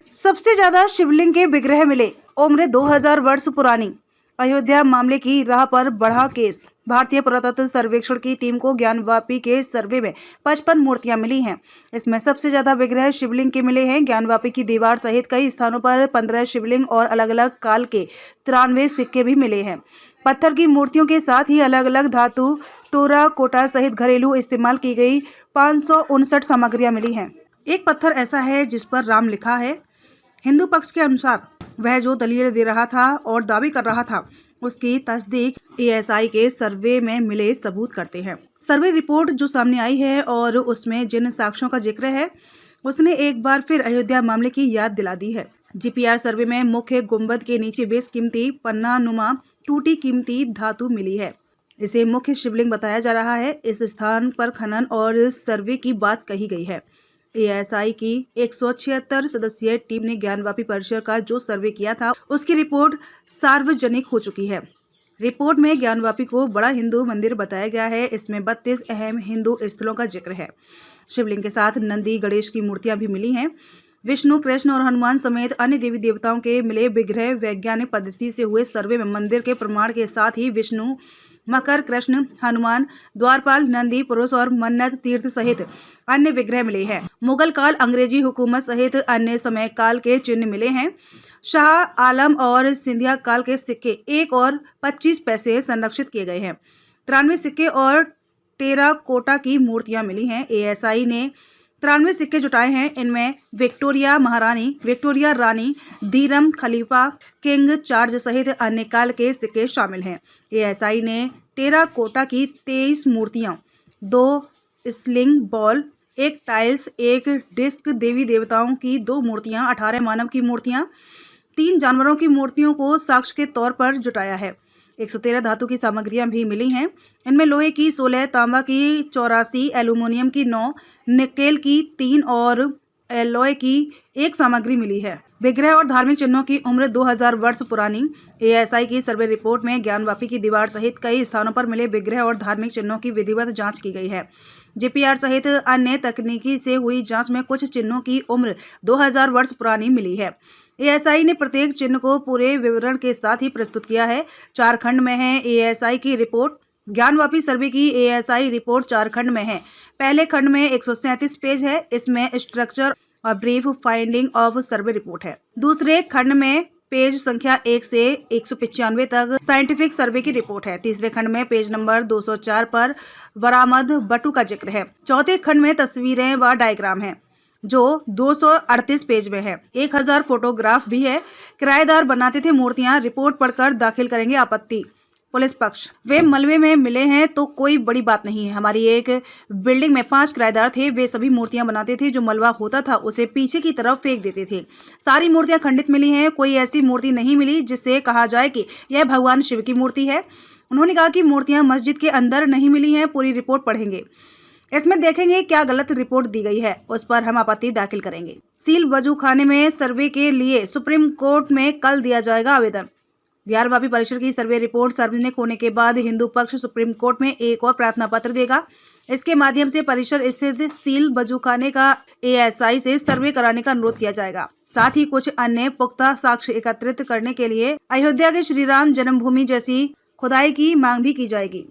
सबसे ज्यादा शिवलिंग के विग्रह मिले, उम्र 2000 वर्ष पुरानी। अयोध्या मामले की राह पर बढ़ा केस। भारतीय पुरातत्व सर्वेक्षण की टीम को ज्ञानवापी के सर्वे में 55 मूर्तियां मिली हैं। इसमें सबसे ज्यादा विग्रह शिवलिंग के मिले हैं। ज्ञानवापी की दीवार सहित कई स्थानों पर 15 शिवलिंग और अलग अलग काल के 93 सिक्के भी मिले हैं। पत्थर की मूर्तियों के साथ ही अलग अलग धातु, टोरा कोटा सहित घरेलू इस्तेमाल की गई 559 सामग्रियां मिली हैं। एक पत्थर ऐसा है जिस पर राम लिखा है। हिंदू पक्ष के अनुसार वह जो दलील दे रहा था और दावी कर रहा था, उसकी तस्दीक एएसआई के सर्वे में मिले सबूत करते हैं। सर्वे रिपोर्ट जो सामने आई है और उसमें जिन साक्ष्यों का जिक्र है, उसने एक बार फिर अयोध्या मामले की याद दिला दी है। जीपीआर सर्वे में मुख्य गुंबद के नीचे बेशकीमती पन्ना नुमा टूटी कीमती धातु मिली है। इसे मुख्य शिवलिंग बताया जा रहा है। इस स्थान पर खनन और सर्वे की बात कही गई है। एएसआई की 176 सदस्यीय टीम ने ज्ञानवापी परिसर का जो सर्वे किया था, उसकी रिपोर्ट सार्वजनिक हो चुकी है। रिपोर्ट में ज्ञानवापी को बड़ा हिंदू मंदिर बताया गया है। इसमें 32 अहम हिंदू स्थलों का जिक्र है। शिवलिंग के साथ नंदी गणेश की मूर्तियां भी मिली हैं। विष्णु, कृष्ण और हनुमान समेत अन्य देवी देवताओं के मिले विग्रह वैज्ञानिक पद्धति से हुए सर्वे में मंदिर के प्रमाण के साथ ही विष्णु, मकर, कृष्ण, हनुमान, द्वारपाल, नंदी, पुरुष और मन्नत तीर्थ सहित अन्य विग्रह मिले हैं। मुगल काल, अंग्रेजी हुकूमत सहित अन्य समय काल के चिन्ह मिले हैं। शाह आलम और सिंधिया काल के सिक्के 1 और 25 पैसे संरक्षित किए गए हैं। 93 सिक्के और टेराकोटा की मूर्तियां मिली हैं। एएसआई ने 93 सिक्के जुटाए हैं। इनमें विक्टोरिया महारानी, विक्टोरिया रानी, धीरम खलीफा, किंग चार्ज सहित अन्य काल के सिक्के शामिल हैं। एएसआई ने टेराकोटा की 23 मूर्तियां, 2 स्लिंग बॉल, 1 टाइल्स, 1 डिस्क, देवी देवताओं की 2 मूर्तियां, 18 मानव की मूर्तियां, 3 जानवरों की मूर्तियों को साक्ष्य के तौर पर जुटाया है। 113 धातु की सामग्रियां भी मिली हैं। इनमें लोहे की 16, तांबा की 84, एल्यूमिनियम की 9, निकेल की 3 और एलॉय की 1 सामग्री मिली है। विग्रह और धार्मिक चिन्हों की उम्र 2000 वर्ष पुरानी। एएसआई की सर्वे रिपोर्ट में ज्ञानवापी की दीवार सहित कई स्थानों पर मिले विग्रह और धार्मिक चिन्हों की विधिवत जांच की गई है। जीपीआर सहित अन्य तकनीकी से हुई जांच में कुछ चिन्हों की उम्र 2000 वर्ष पुरानी मिली है। एएसआई ने प्रत्येक चिन्ह को पूरे विवरण के साथ ही प्रस्तुत किया है। 4 खंड में है एएसआई की रिपोर्ट। ज्ञानवापी सर्वे की एएसआई रिपोर्ट 4 खंड में है। पहले खंड में 137 पेज है। इसमें स्ट्रक्चर और brief finding of survey report है। दूसरे खंड में पेज संख्या 1 से 195 तक साइंटिफिक सर्वे की रिपोर्ट है। तीसरे खंड में पेज नंबर 204 पर बरामद बटू का जिक्र है। चौथे खंड में तस्वीरें व डायग्राम है जो 238 पेज में है। 1000 फोटोग्राफ भी है। किराएदार बनाते थे मूर्तियां, रिपोर्ट पढ़कर दाखिल करेंगे आपत्ति। पुलिस पक्ष, वे मलबे में मिले हैं तो कोई बड़ी बात नहीं है। हमारी एक बिल्डिंग में 5 किराएदार थे। वे सभी मूर्तियां बनाते थे। जो मलबा होता था उसे पीछे की तरफ फेंक देते थे। सारी मूर्तियां खंडित मिली हैं। कोई ऐसी मूर्ति नहीं मिली जिससे कहा जाए कि यह भगवान शिव की मूर्ति है। उन्होंने कहा कि मूर्तियां मस्जिद के अंदर नहीं मिली हैं। पूरी रिपोर्ट पढ़ेंगे, इसमें देखेंगे क्या गलत रिपोर्ट दी गई है, उस पर हम आपत्ति दाखिल करेंगे। सील वजूखाने में सर्वे के लिए सुप्रीम कोर्ट में कल दिया जाएगा आवेदन। ज्ञानवापी परिसर की सर्वे रिपोर्ट सार्वजनिक होने के बाद हिंदू पक्ष सुप्रीम कोर्ट में एक और प्रार्थना पत्र देगा। इसके माध्यम से परिसर स्थित सील वजूखाने का एएसआई से सर्वे कराने का अनुरोध किया जाएगा। साथ ही कुछ अन्य पुख्ता साक्ष्य एकत्रित करने के लिए अयोध्या के श्री राम जन्मभूमि जैसी खुदाई की मांग भी की जाएगी।